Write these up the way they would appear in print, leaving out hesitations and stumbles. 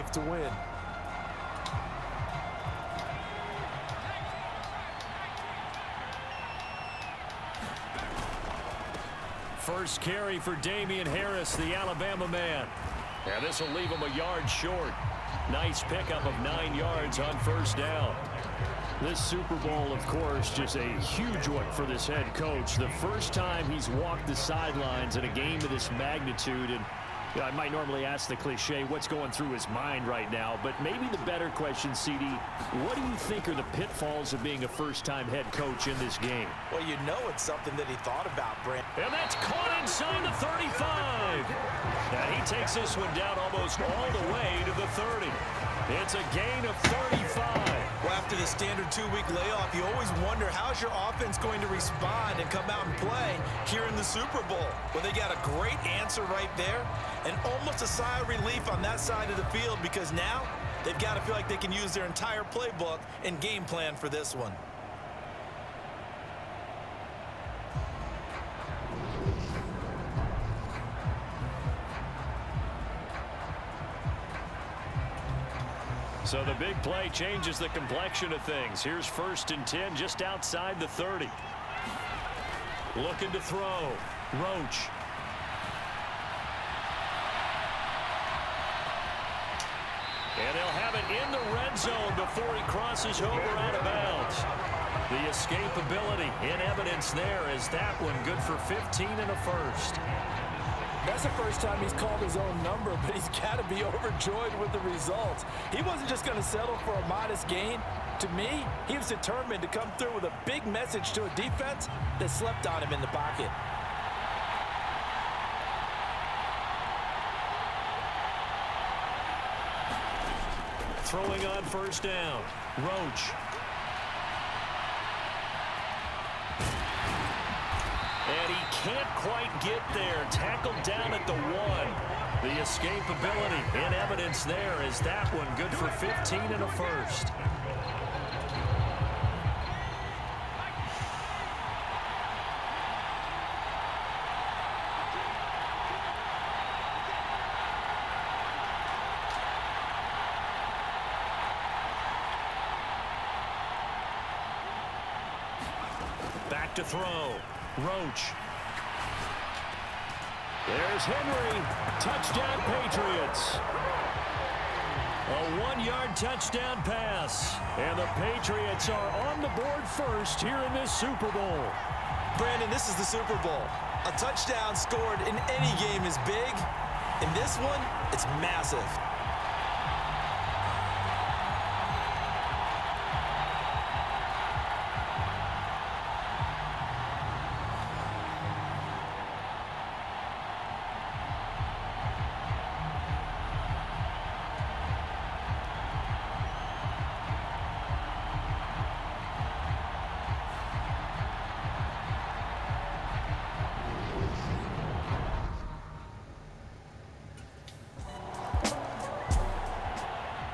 life to win. First carry for Damian Harris, the Alabama man. And this will leave him a yard short. Nice pickup of 9 yards on first down. This Super Bowl, of course, just a huge one for this head coach. The first time he's walked the sidelines in a game of this magnitude. And you know, I might normally ask the cliche, what's going through his mind right now? But maybe the better question, CD, what do you think are the pitfalls of being a first-time head coach in this game? Well, you know it's something that he thought about, Brent. And that's caught inside the 35. And he takes this one down almost all the way to the 30. It's a gain of 35. Well, after the standard 2-week layoff, you always wonder how's your offense going to respond and come out and play here in the Super Bowl. Well, they got a great answer right there and almost a sigh of relief on that side of the field because now they've got to feel like they can use their entire playbook and game plan for this one. So the big play changes the complexion of things. Here's 1st and 10 just outside the 30. Looking to throw. Roach. And they'll have it in the red zone before he crosses over out of bounds. The escapability in evidence there as that one good for 15 and a first. That's the first time he's called his own number, but he's got to be overjoyed with the results. He wasn't just going to settle for a modest gain. To me, he was determined to come through with a big message to a defense that slept on him in the pocket. Throwing on first down. Roach. And he can't quite get there. Tackled down at the 1. The escapability in evidence there as that one good for 15 and a first. Back to throw. Roach. There's Henry. Touchdown, Patriots. A 1-yard touchdown pass. And the Patriots are on the board first here in this Super Bowl. Brandon, this is the Super Bowl. A touchdown scored in any game is big. In this one, it's massive.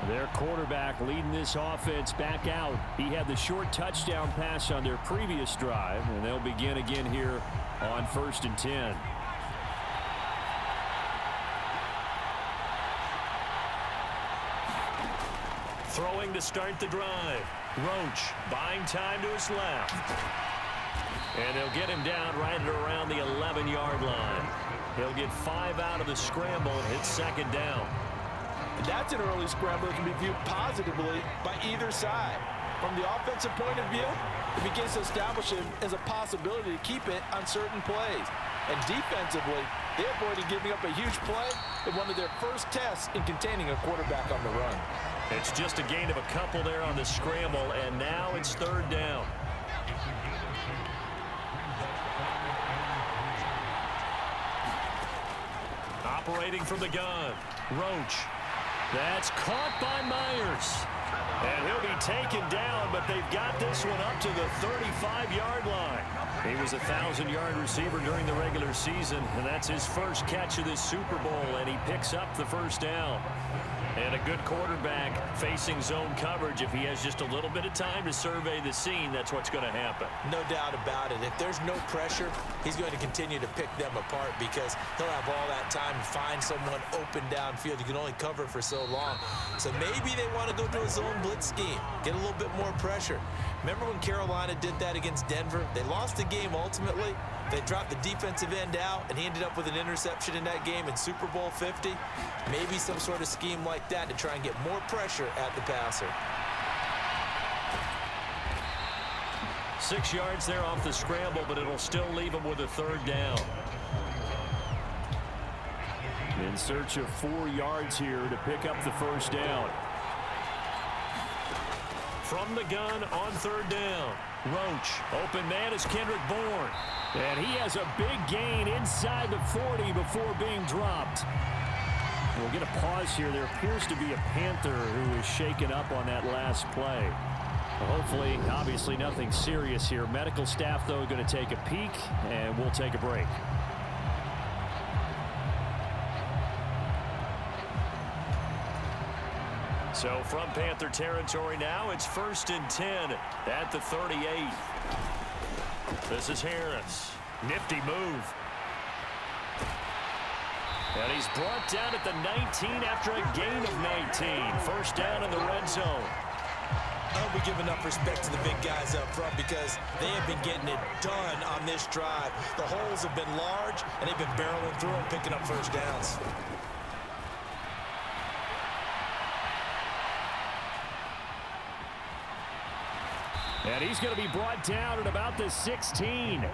Their quarterback leading this offense back out. He had the short touchdown pass on their previous drive, and they'll begin again here on 1st and 10. Throwing to start the drive. Roach buying time to his left. And they'll get him down right at around the 11-yard line. He'll get 5 out of the scramble and hit 2nd down. That's an early scramble that can be viewed positively by either side. From the offensive point of view, it begins to establish it as a possibility to keep it on certain plays. And defensively, they avoided giving up a huge play in one of their first tests in containing a quarterback on the run. It's just a gain of a couple there on the scramble, and now it's 3rd down. Operating from the gun, Roach. That's caught by Myers. And he'll be taken down, but they've got this one up to the 35-yard line. He was a 1,000-yard receiver during the regular season, and that's his first catch of this Super Bowl, and he picks up the 1st down. And a good quarterback facing zone coverage. If he has just a little bit of time to survey the scene, that's what's going to happen. No doubt about it. If there's no pressure, he's going to continue to pick them apart because he'll have all that time to find someone open downfield. You can only cover for so long. So maybe they want to go to a zone blitz scheme, get a little bit more pressure. Remember when Carolina did that against Denver? They lost the game ultimately. They dropped the defensive end out, and he ended up with an interception in that game in Super Bowl 50. Maybe some sort of scheme like that to try and get more pressure at the passer. 6 yards there off the scramble, but it'll still leave him with a third down. In search of 4 yards here to pick up the first down. From the gun on third down. Roach, open man is Kendrick Bourne. And he has a big gain inside the 40 before being dropped. We'll get a pause here. There appears to be a Panther who is shaken up on that last play. Well, hopefully, obviously nothing serious here. Medical staff, though, going to take a peek, and we'll take a break. So from Panther territory now, it's 1st and 10 at the 38. This is Harris. Nifty move. And he's brought down at the 19 after a gain of 19. First down in the red zone. I hope we give enough respect to the big guys up front because they have been getting it done on this drive. The holes have been large, and they've been barreling through and picking up first downs. And he's going to be brought down at about the 16.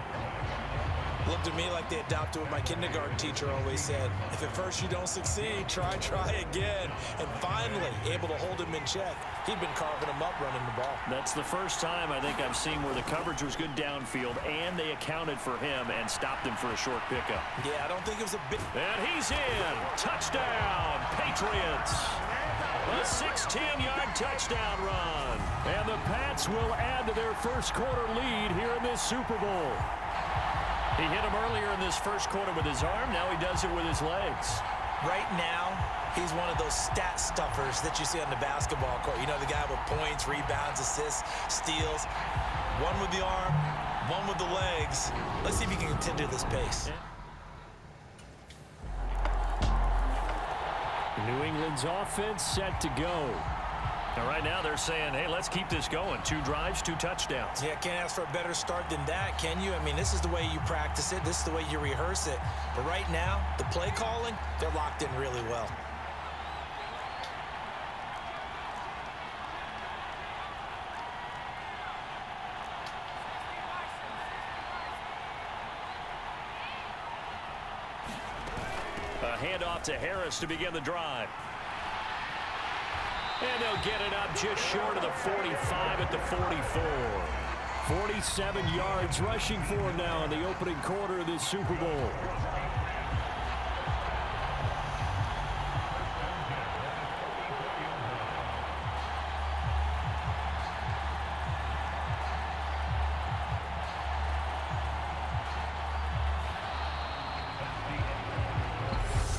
Looked to me like they adopted what my kindergarten teacher always said. If at first you don't succeed, try again. And finally, able to hold him in check. He'd been carving him up running the ball. That's the first time I think I've seen where the coverage was good downfield, and they accounted for him and stopped him for a short pickup. Yeah, I don't think it was a big... And he's in. Touchdown, Patriots. A 16-yard touchdown run. And the Pats will add to their first quarter lead here in this Super Bowl. He hit him earlier in this first quarter with his arm. Now he does it with his legs. Right now, he's one of those stat stuffers that you see on the basketball court. You know, the guy with points, rebounds, assists, steals. One with the arm, one with the legs. Let's see if he can continue this pace. New England's offense set to go. Now, right now, they're saying, hey, let's keep this going. 2 drives, 2 touchdowns. Yeah, can't ask for a better start than that, can you? I mean, this is the way you practice it. This is the way you rehearse it. But right now, the play calling, they're locked in really well. A handoff to Harris to begin the drive. And they'll get it up just short of the 45 at the 44. 47 yards rushing for him now in the opening quarter of this Super Bowl.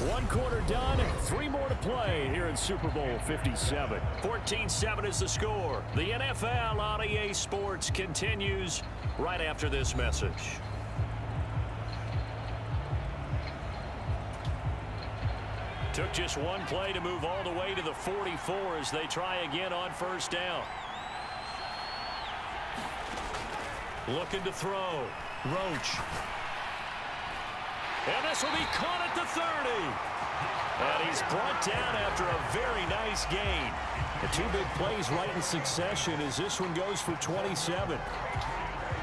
One quarter done, 3 more to play here in Super Bowl 57. 14-7 is the score. The NFL on EA Sports continues right after this message. Took just one play to move all the way to the 44 as they try again on first down. Looking to throw. Roach. And this will be caught at the 30. And he's brought down after a very nice gain. The 2 big plays right in succession as this one goes for 27.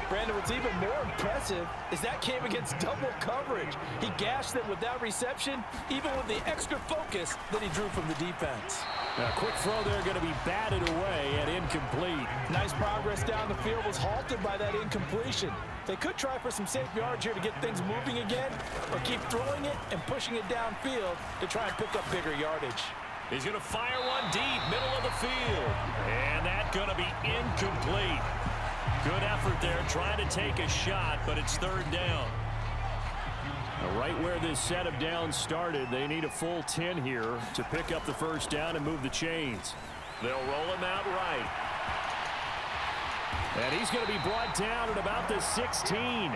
Brandon, what's even more impressive is that came against double coverage. He gashed them with that reception, even with the extra focus that he drew from the defense. A quick throw there going to be batted away and incomplete. Nice progress down the field was halted by that incompletion. They could try for some safe yards here to get things moving again, or keep throwing it and pushing it downfield to try and pick up bigger yardage. He's going to fire one deep, middle of the field. And that's going to be incomplete. Good effort there trying to take a shot, but it's third down. Right where this set of downs started, they need a full 10 here to pick up the first down and move the chains. They'll roll him out right. And he's going to be brought down at about the 16.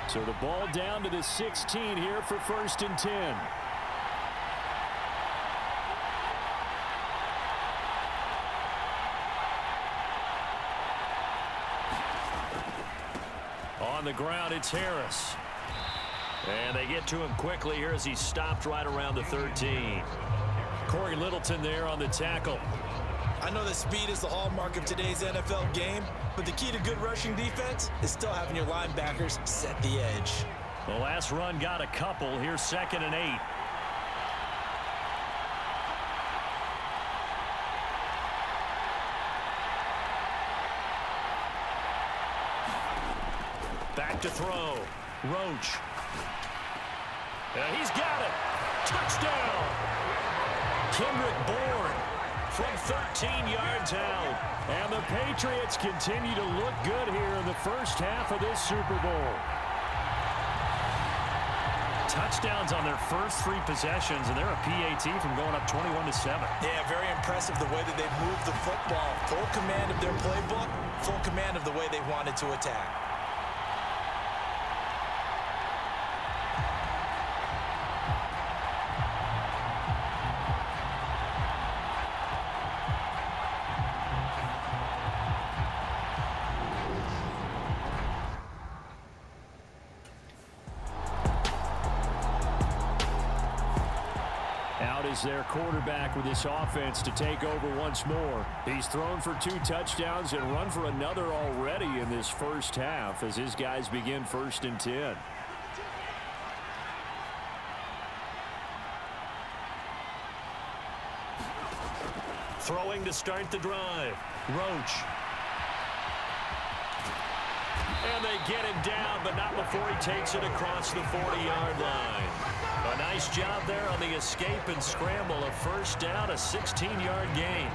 So the ball down to the 16 here for 1st and 10. On the ground, it's Harris. And they get to him quickly here as he stopped right around the 13. Corey Littleton there on the tackle. I know that speed is the hallmark of today's NFL game, but the key to good rushing defense is still having your linebackers set the edge. The last run got a couple. Here's 2nd and 8. Back to throw. Roach. And he's got it. Touchdown. Kendrick Bourne from 13 yards out. And the Patriots continue to look good here in the first half of this Super Bowl. Touchdowns on their first 3 possessions, and they're a PAT from going up 21-7. Yeah, very impressive the way that they moved the football. Full command of their playbook, full command of the way they wanted to attack. Out is their quarterback with this offense to take over once more. He's thrown for 2 touchdowns and run for another already in this first half as his guys begin 1st and 10. Throwing to start the drive. Roach. And they get him down, but not before he takes it across the 40-yard line. A nice job there on the escape and scramble. A first down, a 16-yard gain.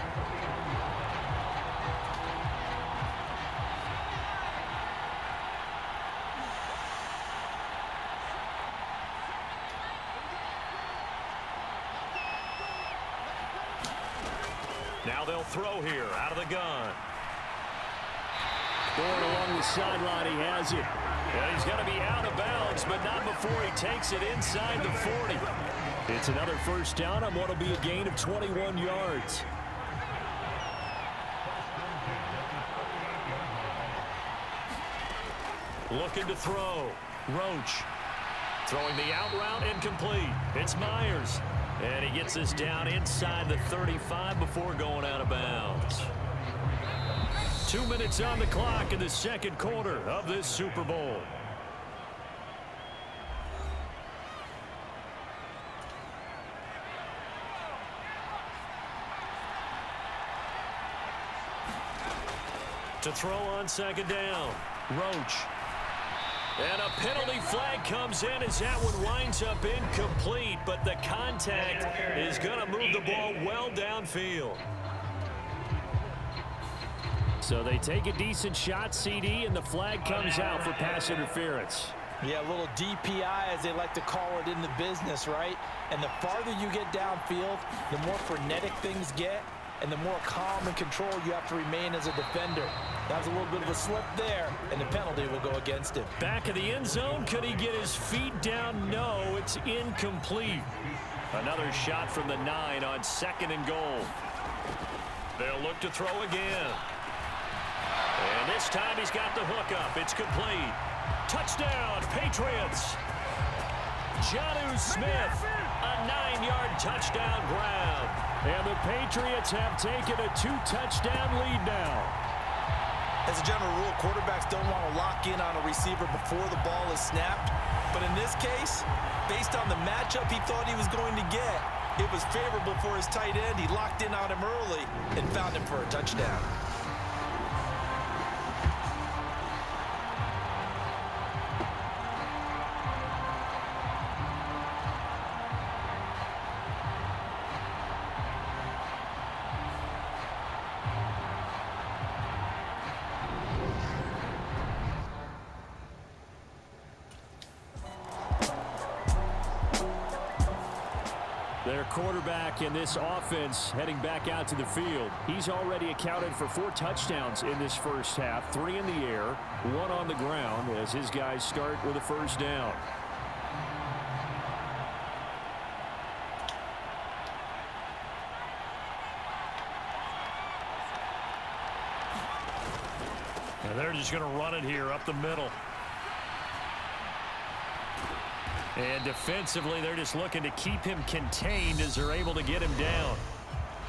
Now they'll throw here out of the gun. Going along the sideline, he has it. Well, he's going to be out of bounds, but not before he takes it inside the 40. It's another first down on what will be a gain of 21 yards. Looking to throw. Roach. Throwing the out route, incomplete. It's Myers. And he gets this down inside the 35 before going out of bounds. 2 minutes on the clock in the second quarter of this Super Bowl. To throw on 2nd down. Roach. And a penalty flag comes in as that one winds up incomplete, but the contact is going to move the ball well downfield. So they take a decent shot, CD, and the flag comes out for pass interference. Yeah, a little DPI, as they like to call it in the business, right? And the farther you get downfield, the more frenetic things get, and the more calm and control you have to remain as a defender. That was a little bit of a slip there, and the penalty will go against him. Back of the end zone, could he get his feet down? No, it's incomplete. Another shot from the 9 on 2nd and goal. They'll look to throw again. And this time he's got the hook up. It's complete. Touchdown, Patriots. Jonnu Smith, a 9-yard touchdown grab. And the Patriots have taken a 2-touchdown lead now. As a general rule, quarterbacks don't want to lock in on a receiver before the ball is snapped. But in this case, based on the matchup he thought he was going to get, it was favorable for his tight end. He locked in on him early and found him for a touchdown. quarterback in this offense heading back out to the field. He's already accounted for 4 touchdowns in this first half, 3 in the air, 1 on the ground as his guys start with a first down. And they're just going to run it here up the middle. And defensively, they're just looking to keep him contained as they're able to get him down.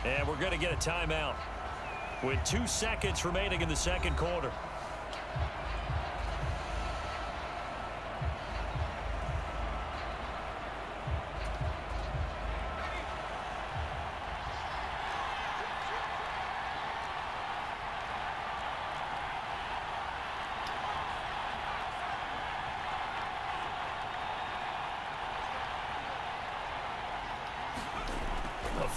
And we're going to get a timeout with 2 seconds remaining in the second quarter.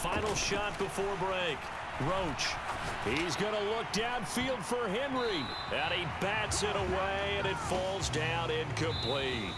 Final shot before break. Roach. He's going to look downfield for Henry. And he bats it away, and it falls down incomplete.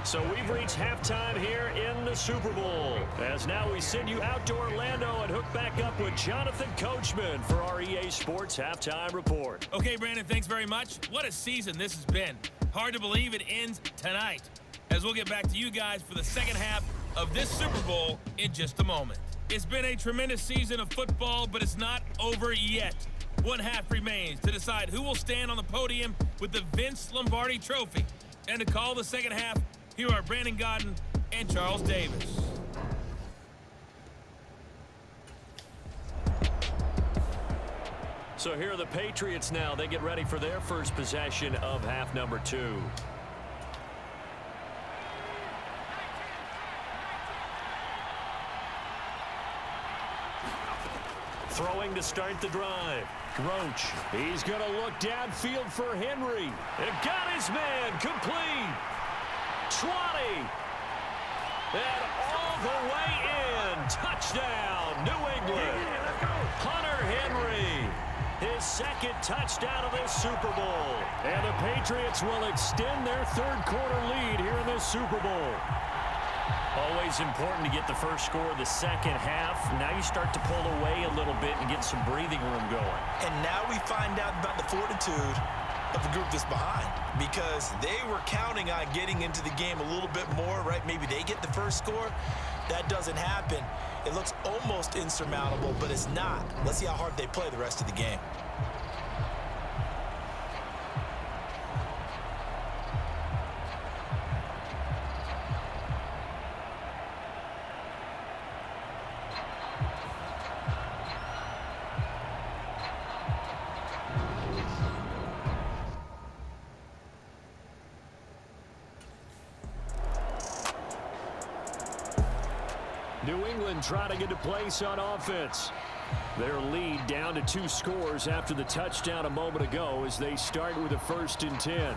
So we've reached halftime here in the Super Bowl. As now we send you out to Orlando and hook back up with Jonathan Coachman for our EA Sports Halftime Report. Okay, Brandon, thanks very much. What a season this has been. Hard to believe it ends tonight. As we'll get back to you guys for the second half of this Super Bowl in just a moment. It's been a tremendous season of football, but it's not over yet. One half remains to decide who will stand on the podium with the Vince Lombardi Trophy. And to call the second half, here are Brandon Godden and Charles Davis. So here are the Patriots now. They get ready for their first possession of half number 2. Throwing to start the drive. Roach. He's going to look downfield for Henry. It got his man complete. 20. And all the way in. Touchdown, New England. Hunter Henry. His second touchdown of this Super Bowl. And the Patriots will extend their third quarter lead here in this Super Bowl. Always important to get the first score of the second half. Now you start to pull away a little bit and get some breathing room going. And now we find out about the fortitude of the group that's behind, because they were counting on getting into the game a little bit more, right? Maybe they get the first score. That doesn't happen. It looks almost insurmountable, but it's not. Let's see how hard they play the rest of the game. New England trying to get a place on offense. Their lead down to 2 scores after the touchdown a moment ago as they start with a 1st and 10.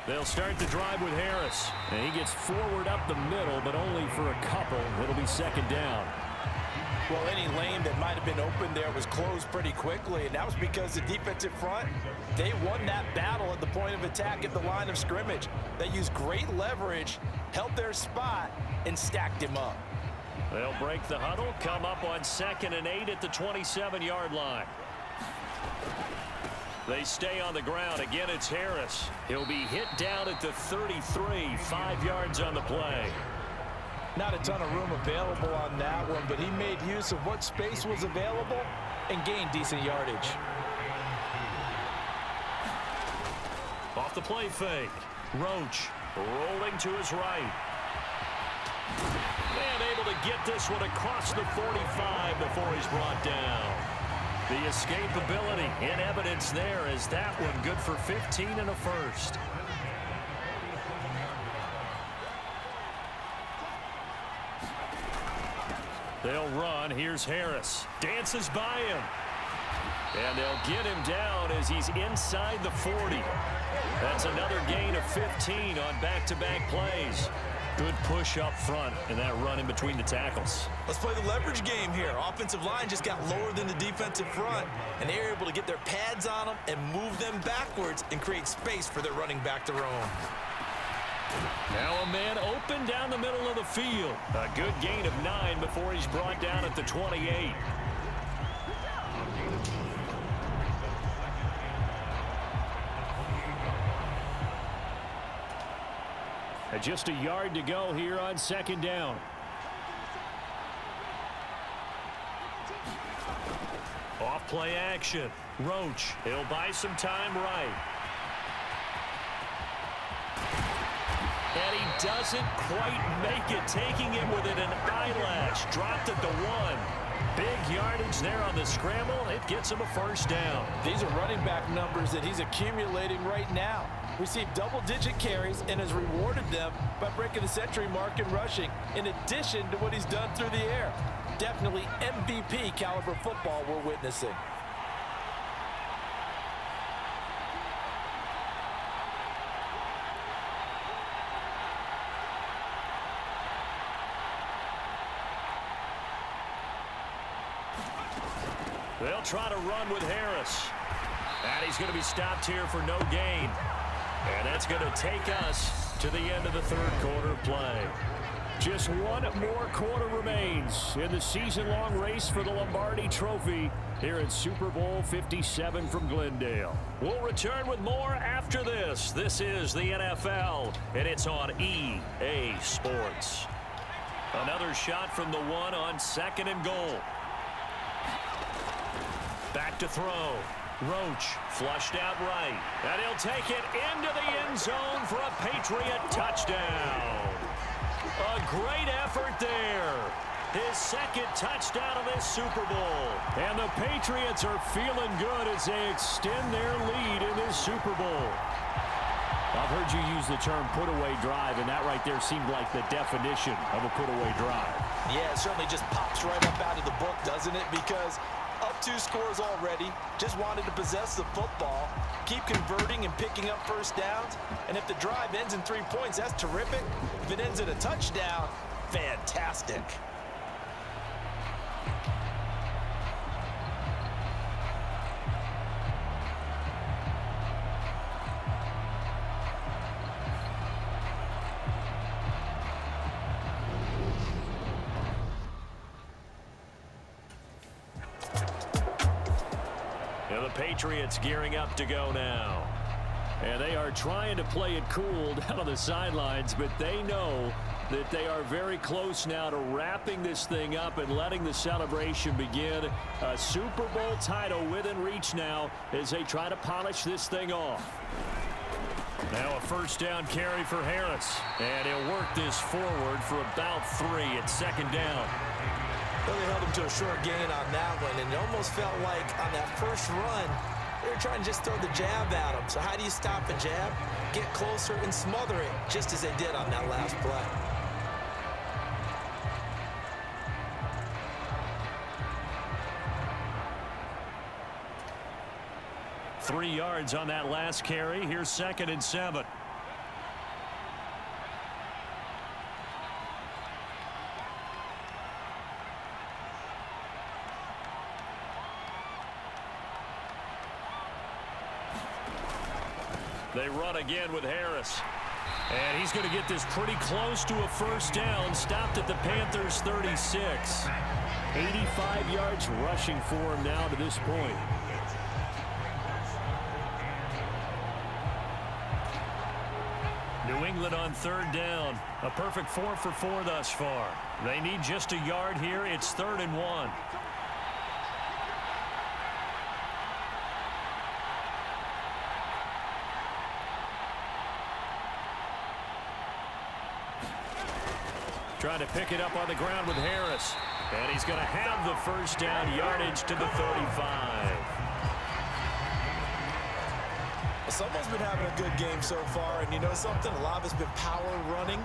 They'll start the drive with Harris. And he gets forward up the middle, but only for a couple. It'll be second down. Well, any lane that might have been open there was closed pretty quickly, and that was because the defensive front, they won that battle at the point of attack at the line of scrimmage. They used great leverage, held their spot, and stacked him up. They'll break the huddle, come up on 2nd and 8 at the 27-yard line. They stay on the ground. Again, it's Harris. He'll be hit down at the 33, 5 yards on the play. Not a ton of room available on that one, but he made use of what space was available and gained decent yardage. Off the play fake. Roach rolling to his right. And able to get this one across the 45 before he's brought down. The escapability in evidence there as that one good for 15 and a first. They'll run. Here's Harris. Dances by him. And they'll get him down as he's inside the 40. That's another gain of 15 on back-to-back plays. Good push up front and that run in between the tackles. Let's play the leverage game here. Offensive line just got lower than the defensive front, and they're able to get their pads on them and move them backwards and create space for their running back to roam. Now a man open down the middle of the field. A good gain of 9 before he's brought down at the 28. Just a yard to go here on second down. Off play action. Roach. He'll buy some time right. And he doesn't quite make it, taking it within an eyelash. Dropped at the 1. Big yardage there on the scramble. It gets him a first down. These are running back numbers that he's accumulating right now. Received double-digit carries and has rewarded them by breaking the century mark in rushing, in addition to what he's done through the air. Definitely MVP caliber football we're witnessing. They'll try to run with Harris. And he's going to be stopped here for no gain. And that's going to take us to the end of the third quarter play. Just one more quarter remains in the season-long race for the Lombardi Trophy here at Super Bowl 57 from Glendale. We'll return with more after this. This is the NFL, and it's on EA Sports. Another shot from the 1 on second and goal. Back to throw. Roach flushed out right. And he'll take it into the end zone for a Patriot touchdown. A great effort there. His second touchdown of this Super Bowl. And the Patriots are feeling good as they extend their lead in this Super Bowl. I've heard you use the term put-away drive, and that right there seemed like the definition of a put-away drive. Yeah, it certainly just pops right up out of the book, doesn't it? Because up 2 scores already, just wanted to possess the football, keep converting and picking up first downs, and if the drive ends in 3 points, that's terrific. If it ends in a touchdown, fantastic. Patriots gearing up to go now. And they are trying to play it cool down on the sidelines, but they know that they are very close now to wrapping this thing up and letting the celebration begin. A Super Bowl title within reach now as they try to polish this thing off. Now a first down carry for Harris. And he'll work this forward for about 3 at second down. Really held him to a short gain on that one, and it almost felt like on that first run, they were trying to just throw the jab at him. So how do you stop a jab? Get closer and smother it, just as they did on that last play. Three yards on that last carry. Here's 2nd and 7. They run again with Harris. And he's going to get this pretty close to a first down. Stopped at the Panthers' 36. 85 yards rushing for him now to this point. New England on 3rd down. A perfect 4 for 4 thus far. They need just a yard here. It's 3rd and 1. Trying to pick it up on the ground with Harris. And he's going to have the first down, yardage to the 35. Someone's been having a good game so far, and you know something? A lot of it's been power running.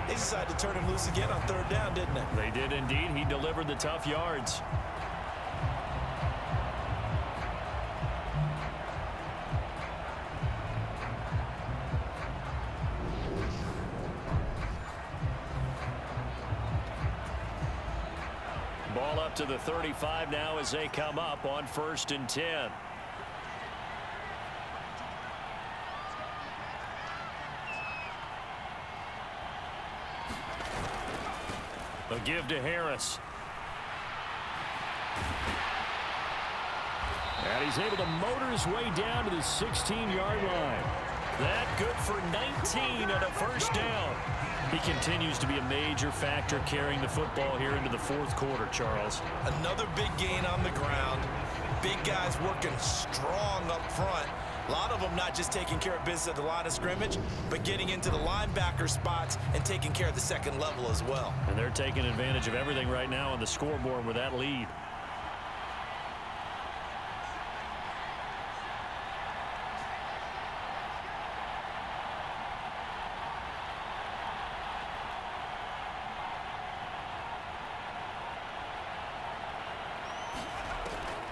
They decided to turn him loose again on 3rd down, didn't they? They did indeed. He delivered the tough yards. up to the 35 now as they come up on 1st and 10. A give to Harris. And he's able to motor his way down to the 16-yard line. That good for 19 and a first down. He continues to be a major factor carrying the football here into the 4th quarter, Charles. Another big gain on the ground. Big guys working strong up front. A lot of them not just taking care of business at the line of scrimmage, but getting into the linebacker spots and taking care of the second level as well. And they're taking advantage of everything right now on the scoreboard with that lead.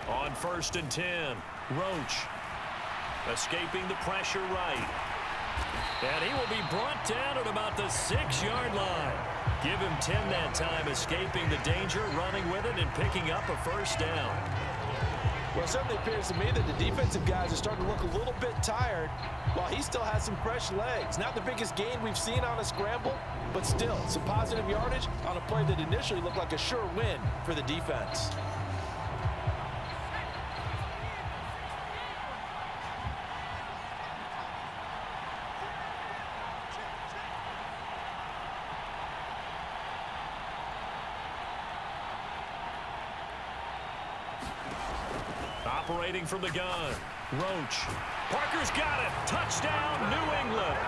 On 1st and 10, Roach escaping the pressure right. And he will be brought down at about the 6-yard line. Give him 10 that time, escaping the danger, running with it, and picking up a first down. Well, it certainly appears to me that the defensive guys are starting to look a little bit tired while he still has some fresh legs. Not the biggest gain we've seen on a scramble, but still some positive yardage on a play that initially looked like a sure win for the defense. Operating from the gun, Roach. Parker's got it. Touchdown, New England.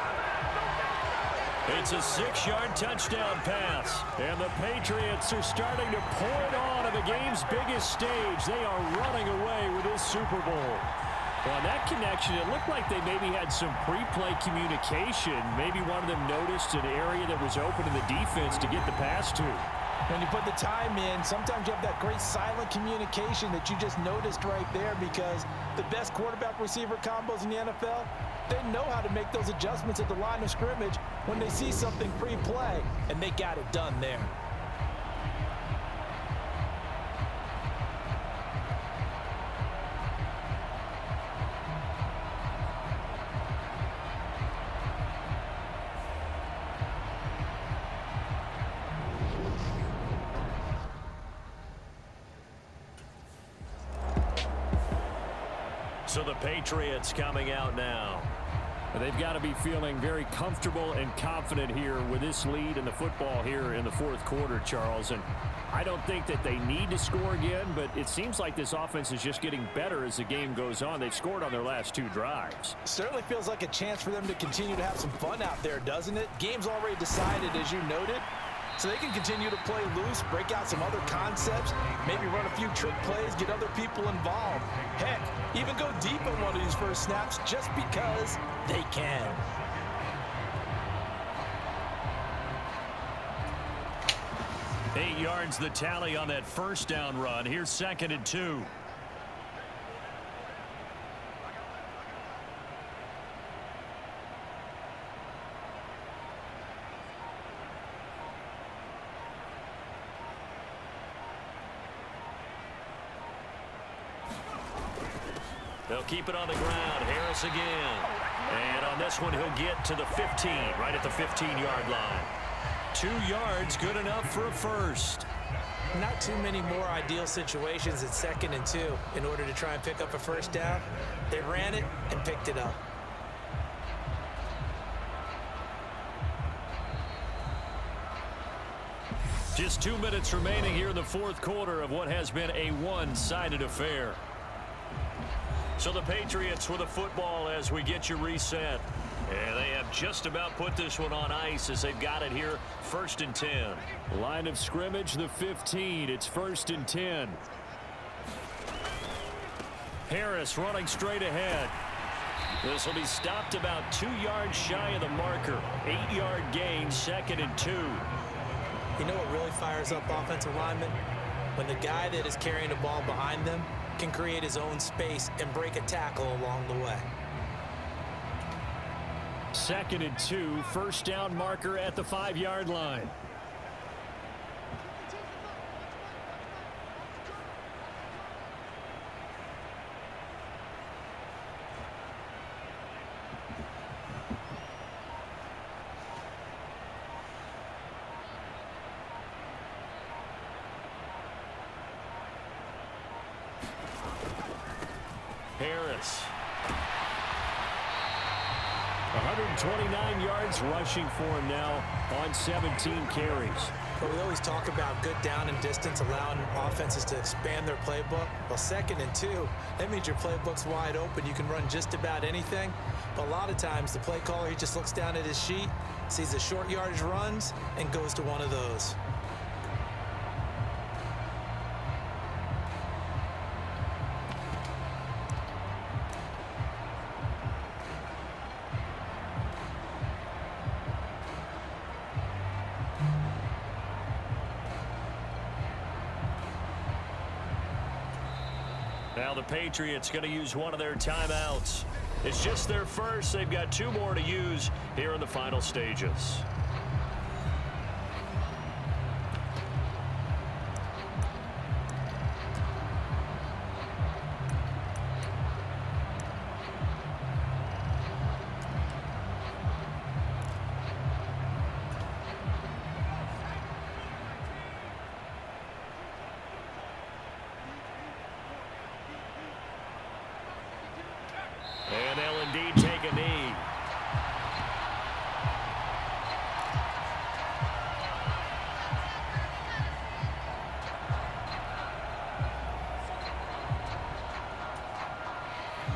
It's a 6-yard touchdown pass. And the Patriots are starting to pour it on the game's biggest stage. They are running away with this Super Bowl. Well, that connection, it looked like they maybe had some pre-play communication. Maybe one of them noticed an area that was open to the defense to get the pass to. When you put the time in, sometimes you have that great silent communication that you just noticed right there, because the best quarterback-receiver combos in the NFL, they know how to make those adjustments at the line of scrimmage when they see something pre-play, and they got it done there. So the Patriots coming out now. They've got to be feeling very comfortable and confident here with this lead in the football here in the 4th quarter, Charles. And I don't think that they need to score again, but it seems like this offense is just getting better as the game goes on. They've scored on their last 2 drives. Certainly feels like a chance for them to continue to have some fun out there, doesn't it? Game's already decided, as you noted. So they can continue to play loose, break out some other concepts, maybe run a few trick plays, get other people involved. Heck, even go deep on one of these first snaps just because they can. Eight yards the tally on that first down run. Here's 2nd and 2. They'll keep it on the ground. Harris again. And on this one, he'll get to the 15, right at the 15-yard line. 2 yards, good enough for a first. Not too many more ideal situations at 2nd and 2 in order to try and pick up a first down. They ran it and picked it up. Just 2 minutes remaining here in the 4th quarter of what has been a one-sided affair. So the Patriots with a football as we get you reset. And they have just about put this one on ice as they've got it here, 1st and 10. Line of scrimmage, the 15. It's 1st and 10. Harris running straight ahead. This will be stopped about 2 yards shy of the marker. 8-yard gain, 2nd and 2. You know what really fires up offensive linemen? When the guy that is carrying the ball behind them can create his own space and break a tackle along the way. 2nd and 2, first down marker at the 5-yard line. Harris. 129 yards rushing for him now on 17 carries. But we always talk about good down and distance, allowing offenses to expand their playbook. Well, 2nd and 2, that means your playbook's wide open. You can run just about anything. But a lot of times, the play caller, he just looks down at his sheet, sees the short yardage runs, and goes to one of those. Now the Patriots going to use one of their timeouts. It's just their first. They've got 2 more to use here in the final stages. And they'll indeed take a knee.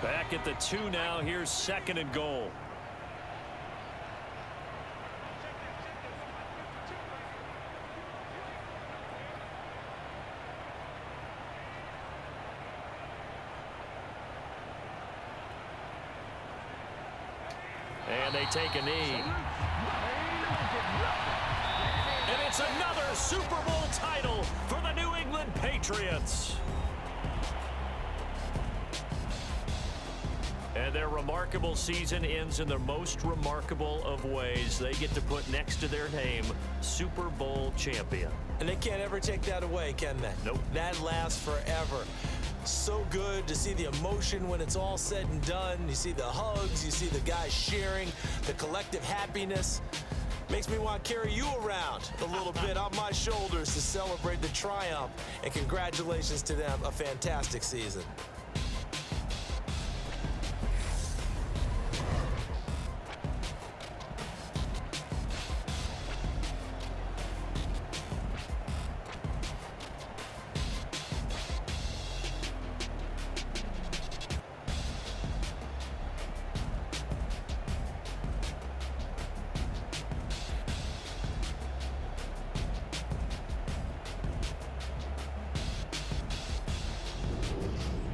Back at the 2 now. Here's 2nd and goal. And they take a knee. And it's another Super Bowl title for the New England Patriots. And their remarkable season ends in the most remarkable of ways. They get to put next to their name, Super Bowl champion. And they can't ever take that away, can they? Nope. That lasts forever. So good to see the emotion when it's all said and done. You see the hugs, you see the guys sharing, the collective happiness. Makes me want to carry you around a little bit on my shoulders to celebrate the triumph. And congratulations to them, a fantastic season.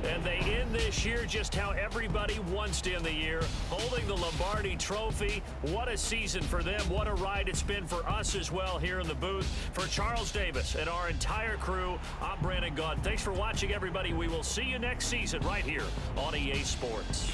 And they end this year just how everybody wants to end the year, holding the Lombardi Trophy. What a season for them. What a ride it's been for us as well here in the booth. For Charles Davis and our entire crew, I'm Brandon Gaudin. Thanks for watching, everybody. We will see you next season right here on EA Sports.